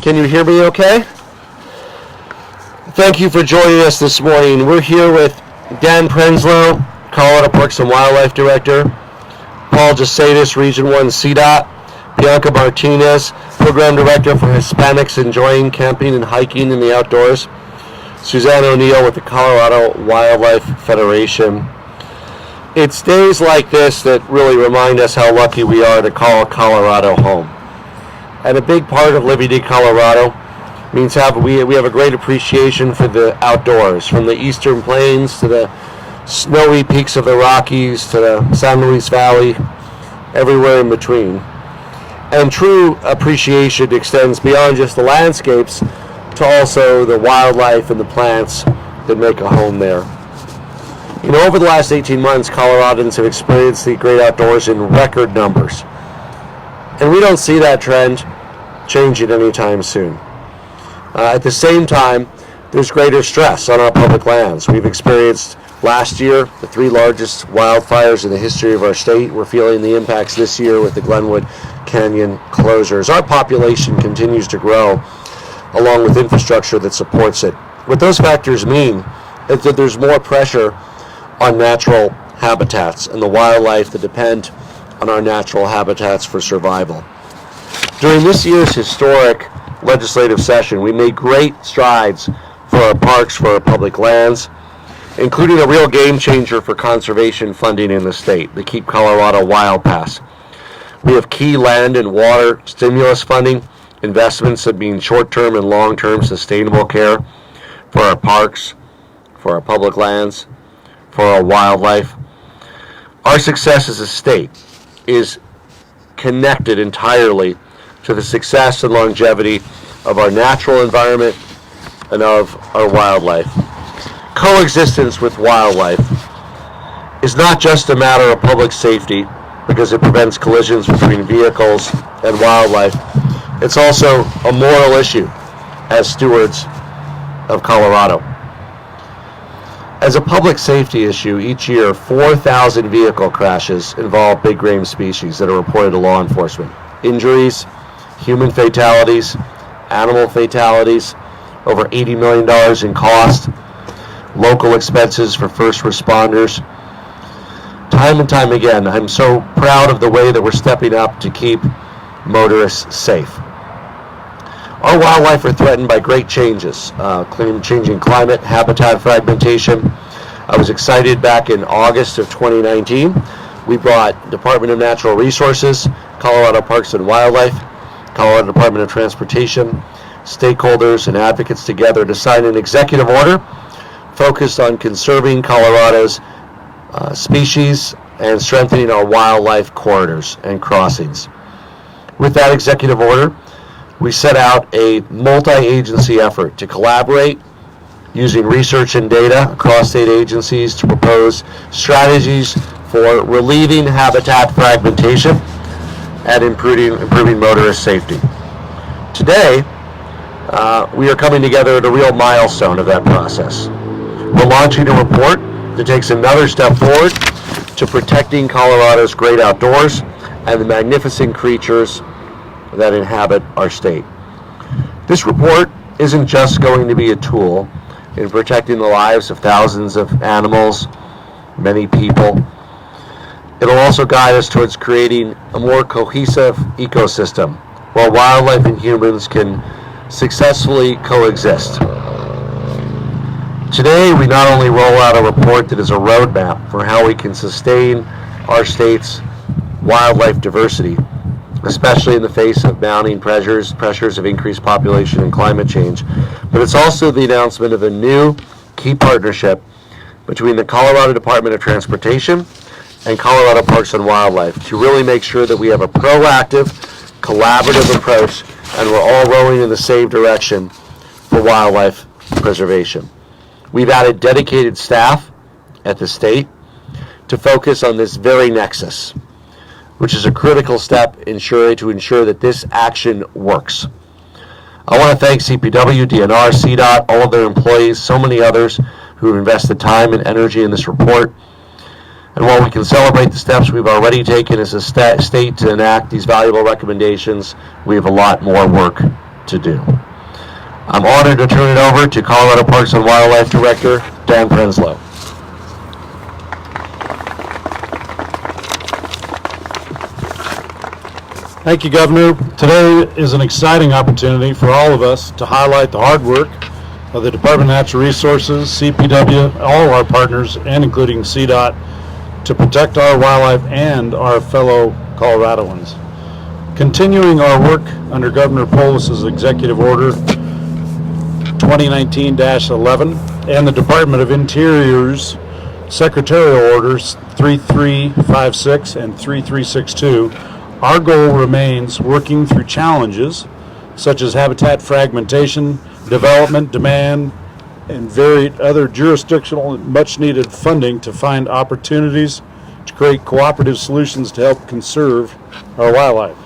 Can you hear me okay? Thank you for joining us this morning. We're here with Dan Prenslow, Colorado Parks and Wildlife Director, Paul Jasadis, Region 1 CDOT, Bianca Martinez, Program Director for Hispanics Enjoying Camping and Hiking in the Outdoors, Suzanne O'Neill with the Colorado Wildlife Federation. It's days like this that really remind us how lucky we are to call Colorado home. And a big part of living in Colorado means we have a great appreciation for the outdoors, from the eastern plains to the snowy peaks of the Rockies to the San Luis Valley, everywhere in between. And true appreciation extends beyond just the landscapes to also the wildlife and the plants that make a home there. You know, over the last 18 months, Coloradans have experienced the great outdoors in record numbers. And we don't see that trend changing anytime soon. At the same time, there's greater stress on our public lands. We've experienced last year the 3 largest wildfires in the history of our state. We're feeling the impacts this year with the Glenwood Canyon closures. Our population continues to grow along with infrastructure that supports it. What those factors mean is that there's more pressure on natural habitats and the wildlife that depend on our natural habitats for survival. During this year's historic legislative session, we made great strides for our parks, for our public lands, including a real game changer for conservation funding in the state, the Keep Colorado Wild Pass. We have key land and water stimulus funding, investments that mean short-term and long-term sustainable care for our parks, for our public lands, for our wildlife. Our success as a state is connected entirely to the success and longevity of our natural environment and of our wildlife. Coexistence with wildlife is not just a matter of public safety because it prevents collisions between vehicles and wildlife. It's also a moral issue as stewards of Colorado. As a public safety issue, each year 4,000 vehicle crashes involve big game species that are reported to law enforcement. Injuries, human fatalities, animal fatalities, over $80 million in cost, local expenses for first responders. Time and time again, I'm so proud of the way that we're stepping up to keep motorists safe. Our wildlife are threatened by great changes, changing climate, habitat fragmentation. I was excited back in August of 2019. We brought Department of Natural Resources, Colorado Parks and Wildlife, Colorado Department of Transportation, stakeholders and advocates together to sign an executive order focused on conserving Colorado's species and strengthening our wildlife corridors and crossings. With that executive order, we set out a multi-agency effort to collaborate using research and data across state agencies to propose strategies for relieving habitat fragmentation and improving motorist safety. Today, we are coming together at a real milestone of that process. We're launching a report that takes another step forward to protecting Colorado's great outdoors and the magnificent creatures that inhabit our state. This report isn't just going to be a tool in protecting the lives of thousands of animals, many people. It'll also guide us towards creating a more cohesive ecosystem where wildlife and humans can successfully coexist. Today, we not only roll out a report that is a roadmap for how we can sustain our state's wildlife diversity, especially in the face of mounting pressures of increased population and climate change, but it's also the announcement of a new key partnership between the Colorado Department of Transportation and Colorado Parks and Wildlife to really make sure that we have a proactive, collaborative approach and we're all rowing in the same direction for wildlife preservation. We've added dedicated staff at the state to focus on this very nexus, which is a critical step to ensure that this action works. I want to thank CPW, DNR, CDOT, all of their employees, so many others who have invested time and energy in this report. And while we can celebrate the steps we've already taken as a state to enact these valuable recommendations, we have a lot more work to do. I'm honored to turn it over to Colorado Parks and Wildlife Director, Dan Prenslow. Thank you, Governor. Today is an exciting opportunity for all of us to highlight the hard work of the Department of Natural Resources, CPW, all of our partners, and including CDOT, to protect our wildlife and our fellow Coloradoans. Continuing our work under Governor Polis' Executive Order 2019-11 and the Department of Interior's Secretarial Orders 3356 and 3362, our goal remains working through challenges such as habitat fragmentation, development, demand, and varied other jurisdictional and much-needed funding to find opportunities to create cooperative solutions to help conserve our wildlife.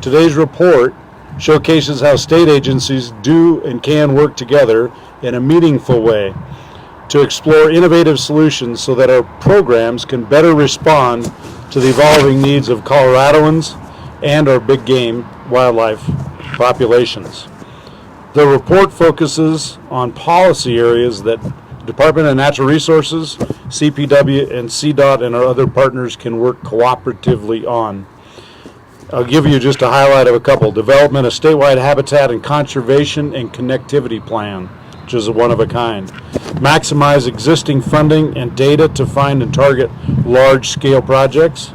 Today's report showcases how state agencies do and can work together in a meaningful way to explore innovative solutions so that our programs can better respond to the evolving needs of Coloradoans and our big game wildlife populations. The report focuses on policy areas that Department of Natural Resources, CPW, and CDOT and our other partners can work cooperatively on. I'll give you just a highlight of a couple. Development of statewide habitat and conservation and connectivity plan, which is a one of a kind. Maximize existing funding and data to find and target large-scale projects.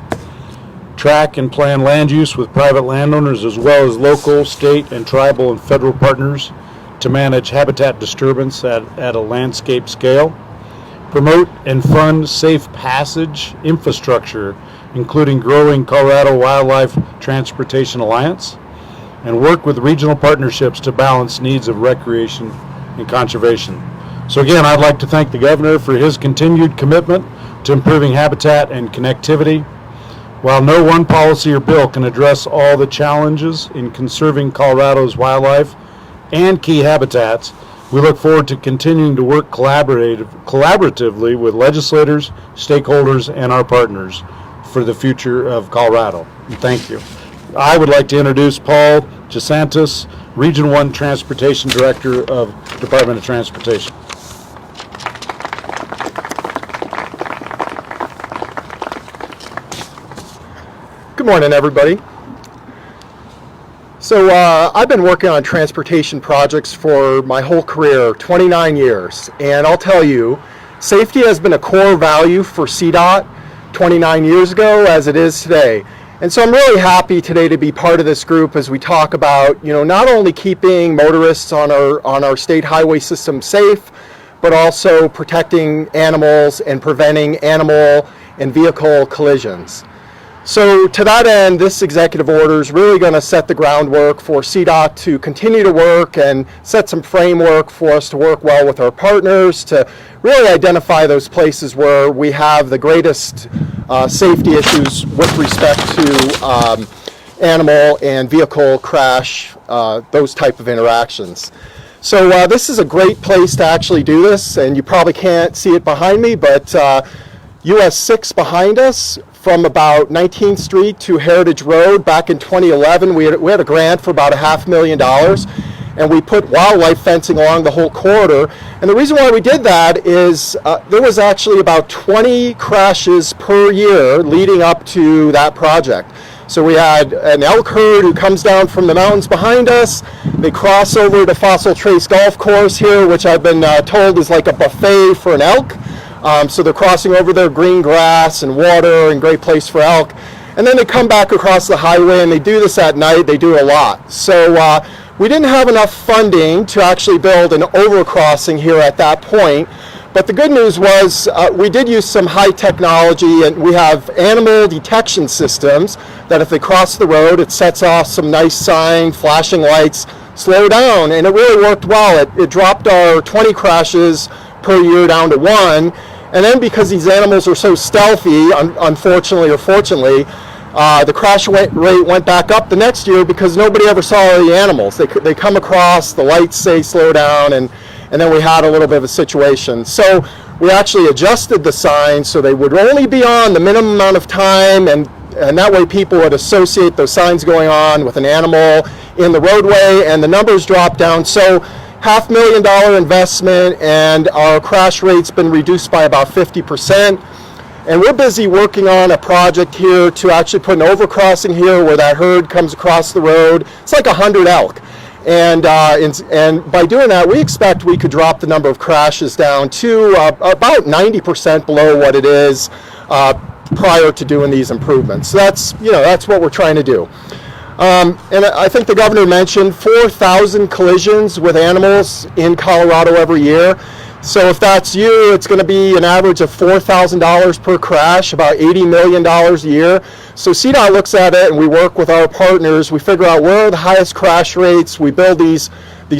Track and plan land use with private landowners as well as local, state, and tribal and federal partners to manage habitat disturbance at a landscape scale. Promote and fund safe passage infrastructure, including growing Colorado Wildlife Transportation Alliance, and work with regional partnerships to balance needs of recreation and conservation. So again, I'd like to thank the Governor for his continued commitment to improving habitat and connectivity. While no one policy or bill can address all the challenges in conserving Colorado's wildlife and key habitats, we look forward to continuing to work collaboratively with legislators, stakeholders, and our partners for the future of Colorado. And thank you. I would like to introduce Paul Jasantis, Region 1 Transportation Director of Department of Transportation. Good morning, everybody. So I've been working on transportation projects for my whole career, 29 years, and I'll tell you, safety has been a core value for CDOT 29 years ago as it is today. And so I'm really happy today to be part of this group as we talk about, not only keeping motorists on our state highway system safe, but also protecting animals and preventing animal and vehicle collisions. So to that end, this executive order is really going to set the groundwork for CDOT to continue to work and set some framework for us to work well with our partners to really identify those places where we have the greatest safety issues with respect to animal and vehicle crash, those type of interactions. So this is a great place to actually do this, and you probably can't see it behind me, but US 6 behind us, from about 19th Street to Heritage Road back in 2011, we had a grant for about $500,000, and we put wildlife fencing along the whole corridor. And the reason why we did that is there was actually about 20 crashes per year leading up to that project. So we had an elk herd who comes down from the mountains behind us. They cross over to Fossil Trace Golf Course here, which I've been told is like a buffet for an elk. So they're crossing over their green grass and water and great place for elk. And then they come back across the highway, and they do this at night. They do a lot. So we didn't have enough funding to actually build an overcrossing here at that point. But the good news was we did use some high technology, and we have animal detection systems that if they cross the road, it sets off some nice sign, flashing lights, slow down. And it really worked well. It dropped our 20 crashes per year down to 1. And then because these animals are so stealthy, unfortunately or fortunately, the crash rate went back up the next year because nobody ever saw the animals. They come across, the lights say slow down, and then we had a little bit of a situation. So we actually adjusted the signs so they would only be on the minimum amount of time, and and that way people would associate those signs going on with an animal in the roadway, and the numbers drop down. So $500,000 investment, and our crash rate's been reduced by about 50%. And we're busy working on a project here to actually put an overcrossing here where that herd comes across the road. It's like 100 elk. And by doing that, we expect we could drop the number of crashes down to about 90% below what it is prior to doing these improvements. So that's what we're trying to do. And I think the governor mentioned 4,000 collisions with animals in Colorado every year. So if that's you, it's going to be an average of $4,000 per crash, about $80 million a year. So CDOT looks at it, and we work with our partners. We figure out where are the highest crash rates. We build these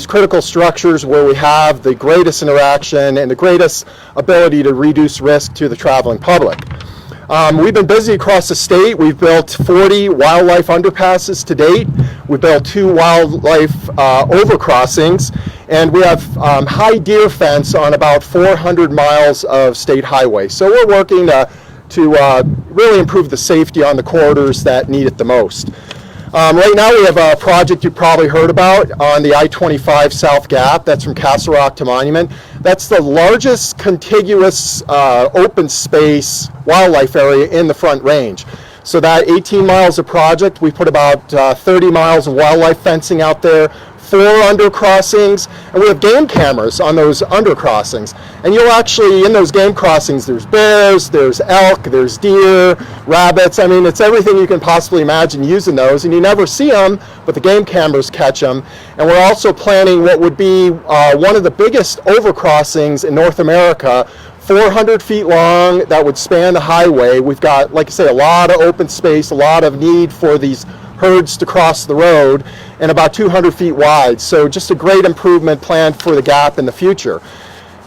critical structures where we have the greatest interaction and the greatest ability to reduce risk to the traveling public. We've been busy across the state. We've built 40 wildlife underpasses to date. We built 2 wildlife overcrossings, and we have high deer fence on about 400 miles of state highway. So we're working to really improve the safety on the corridors that need it the most. Right now we have a project you probably heard about on the I-25 South Gap. That's from Castle Rock to Monument. That's the largest contiguous open space wildlife area in the Front Range. So that 18 miles of project, we put about 30 miles of wildlife fencing out there, 4 undercrossings, and we have game cameras on those undercrossings. And you'll actually, in those game crossings, there's bears, there's elk, there's deer, rabbits. I mean, it's everything you can possibly imagine using those, and you never see them, but the game cameras catch them. And we're also planning what would be one of the biggest overcrossings in North America, 400 feet long, that would span the highway. We've got, like I say, a lot of open space, a lot of need for these herds to cross the road, and about 200 feet wide. So just a great improvement planned for the gap in the future.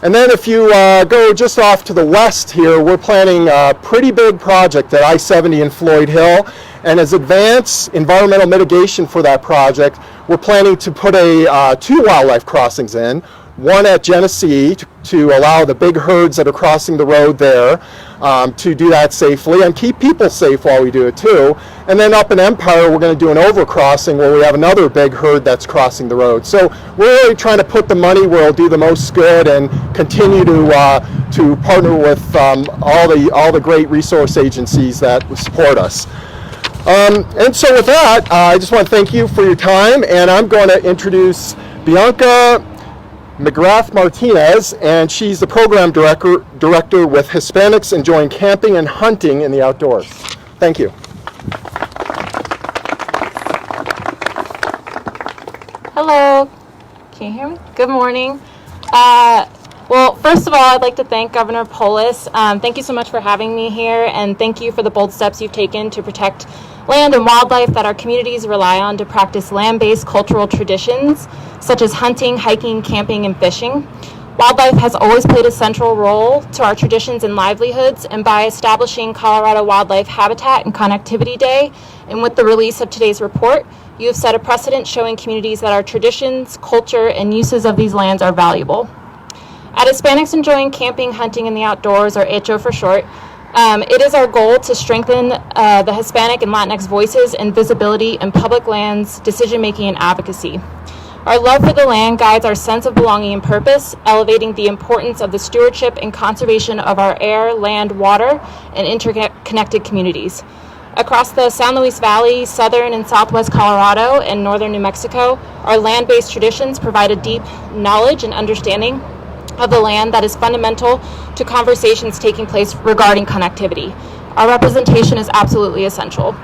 And then if you go just off to the west here, we're planning a pretty big project at I-70 in Floyd Hill. And as advanced environmental mitigation for that project, we're planning to put 2 wildlife crossings in, one at Genesee to allow the big herds that are crossing the road there to do that safely and keep people safe while we do it too. And then up in Empire, we're going to do an overcrossing where we have another big herd that's crossing the road. So we're really trying to put the money where it'll do the most good and continue to partner with all the great resource agencies that support us. And so with that, I just want to thank you for your time, and I'm going to introduce Bianca McGrath Martinez, and she's the program director with Hispanics Enjoying Camping and Hunting in the Outdoors. Thank you. Hello, can you hear me? Good morning. Well, first of all, I'd like to thank Governor Polis. Thank you so much for having me here, and thank you for the bold steps you've taken to protect land and wildlife that our communities rely on to practice land-based cultural traditions, such as hunting, hiking, camping, and fishing. Wildlife has always played a central role to our traditions and livelihoods, and by establishing Colorado Wildlife Habitat and Connectivity Day, and with the release of today's report, you have set a precedent showing communities that our traditions, culture, and uses of these lands are valuable. At Hispanics Enjoying Camping, Hunting, and the Outdoors, or HO for short, it is our goal to strengthen the Hispanic and Latinx voices and visibility in public lands, decision-making, and advocacy. Our love for the land guides our sense of belonging and purpose, elevating the importance of the stewardship and conservation of our air, land, water, and interconnected communities. Across the San Luis Valley, southern and southwest Colorado, and northern New Mexico, our land-based traditions provide a deep knowledge and understanding of the land that is fundamental to conversations taking place regarding connectivity. Our representation is absolutely essential.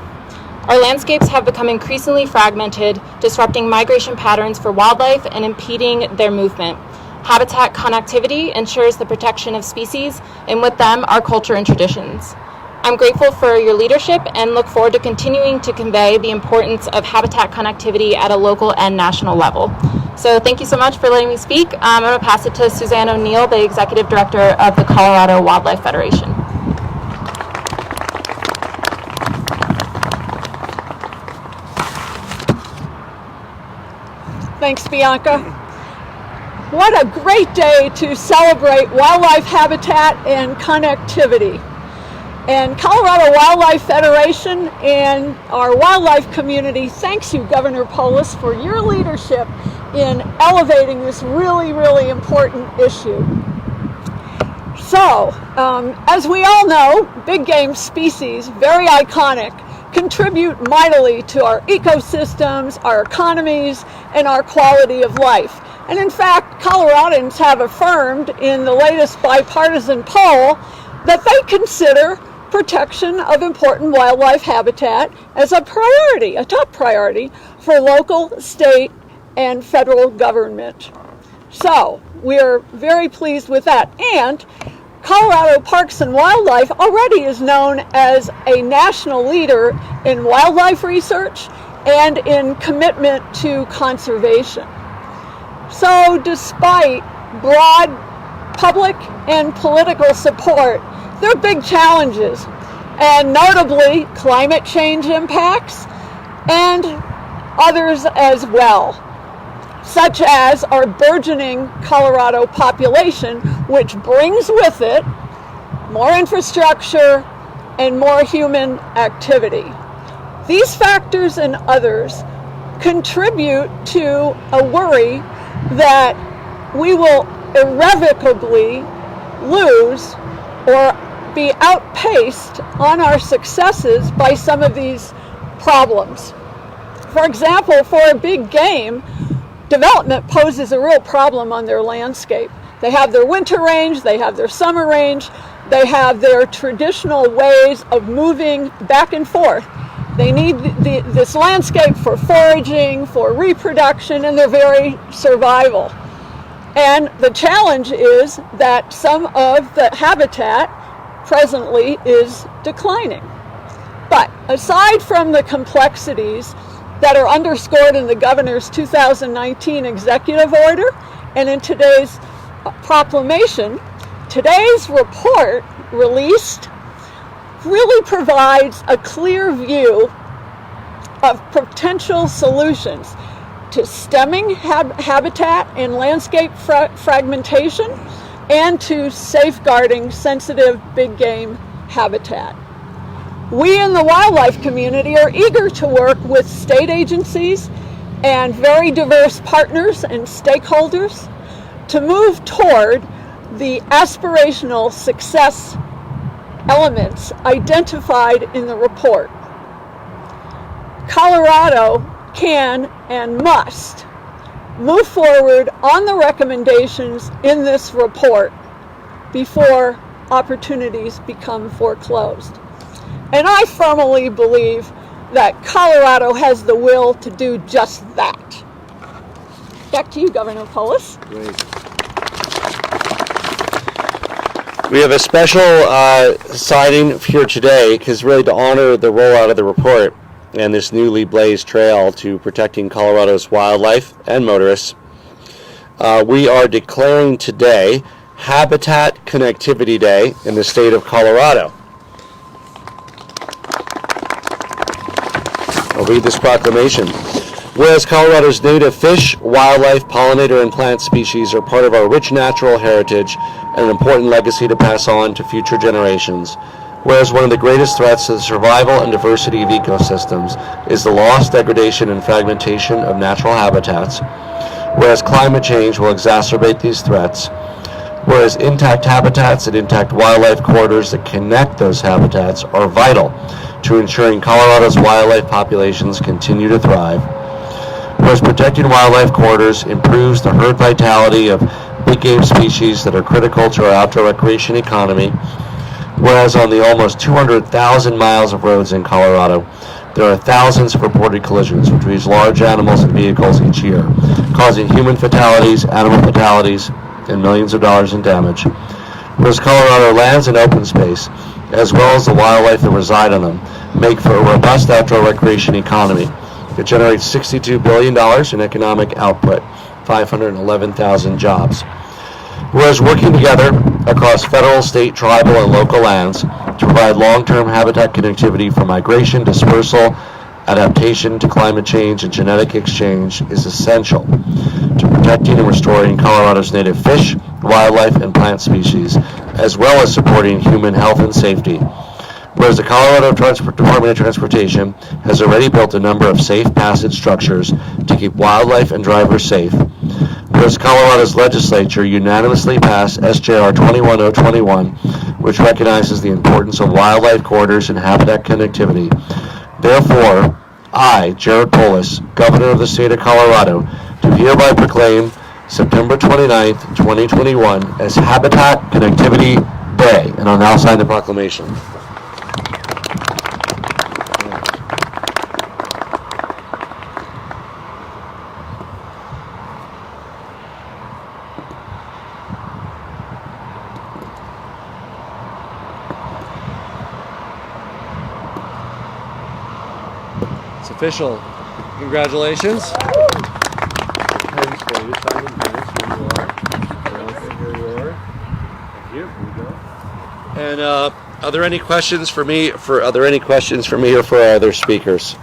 Our landscapes have become increasingly fragmented, disrupting migration patterns for wildlife and impeding their movement. Habitat connectivity ensures the protection of species, and with them, our culture and traditions. I'm grateful for your leadership and look forward to continuing to convey the importance of habitat connectivity at a local and national level. So thank you so much for letting me speak. I'm going to pass it to Suzanne O'Neill, the Executive Director of the Colorado Wildlife Federation. Thanks, Bianca. What a great day to celebrate wildlife habitat and connectivity. And Colorado Wildlife Federation and our wildlife community thanks you, Governor Polis, for your leadership in elevating this really, really important issue. So, as we all know, big game species, very iconic, contribute mightily to our ecosystems, our economies, and our quality of life. And in fact, Coloradans have affirmed in the latest bipartisan poll that they consider protection of important wildlife habitat as a priority, a top priority for local, state, and federal government. So we are very pleased with that. And Colorado Parks and Wildlife already is known as a national leader in wildlife research and in commitment to conservation. So despite broad public and political support, there are big challenges, and notably climate change impacts and others as well, such as our burgeoning Colorado population, which brings with it more infrastructure and more human activity. These factors and others contribute to a worry that we will irrevocably lose or be outpaced on our successes by some of these problems. For example, for big game, development poses a real problem on their landscape. They have their winter range, they have their summer range, they have their traditional ways of moving back and forth. They need this landscape for foraging, for reproduction, and their very survival. And the challenge is that some of the habitat presently is declining. But aside from the complexities that are underscored in the governor's 2019 executive order and in today's proclamation, today's report released really provides a clear view of potential solutions to stemming habitat and landscape fragmentation and to safeguarding sensitive big game habitat. We in the wildlife community are eager to work with state agencies and very diverse partners and stakeholders to move toward the aspirational success elements identified in the report. Colorado can and must move forward on the recommendations in this report before opportunities become foreclosed. And I firmly believe that Colorado has the will to do just that. Back to you, Governor Polis. Great. We have a special signing here today because really to honor the rollout of the report and this newly blazed trail to protecting Colorado's wildlife and motorists, we are declaring today Habitat Connectivity Day in the state of Colorado. I'll read this proclamation. Whereas Colorado's native fish, wildlife, pollinator, and plant species are part of our rich natural heritage and an important legacy to pass on to future generations. Whereas one of the greatest threats to the survival and diversity of ecosystems is the loss, degradation, and fragmentation of natural habitats. Whereas climate change will exacerbate these threats. Whereas intact habitats and intact wildlife corridors that connect those habitats are vital to ensuring Colorado's wildlife populations continue to thrive. Whereas protecting wildlife corridors improves the herd vitality of big game species that are critical to our outdoor recreation economy. Whereas on the almost 200,000 miles of roads in Colorado, there are thousands of reported collisions between large animals and vehicles each year, causing human fatalities, animal fatalities, and millions of dollars in damage. Whereas Colorado lands and open space, as well as the wildlife that reside on them, make for a robust outdoor recreation economy. It generates $62 billion in economic output, 511,000 jobs. Whereas working together across federal, state, tribal, and local lands to provide long-term habitat connectivity for migration, dispersal, adaptation to climate change, and genetic exchange is essential to protecting and restoring Colorado's native fish, wildlife, and plant species, as well as supporting human health and safety. Whereas the Colorado Department of Transportation has already built a number of safe passage structures to keep wildlife and drivers safe. Whereas Colorado's legislature unanimously passed SJR 21021, which recognizes the importance of wildlife corridors and habitat connectivity. Therefore, I, Jared Polis, Governor of the State of Colorado, do hereby proclaim September 29th, 2021 as Habitat Connectivity Day. And I'll now sign the proclamation. It's official. Congratulations. And are there any questions for me? Are there any questions for me or for our other speakers?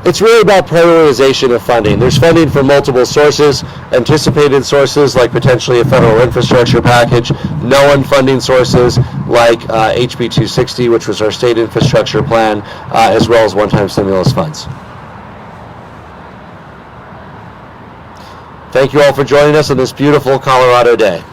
It's really about prioritization of funding. There's funding from multiple sources, anticipated sources like potentially a federal infrastructure package, known funding sources like HB 260, which was our state infrastructure plan, as well as one-time stimulus funds. Thank you all for joining us on this beautiful Colorado day.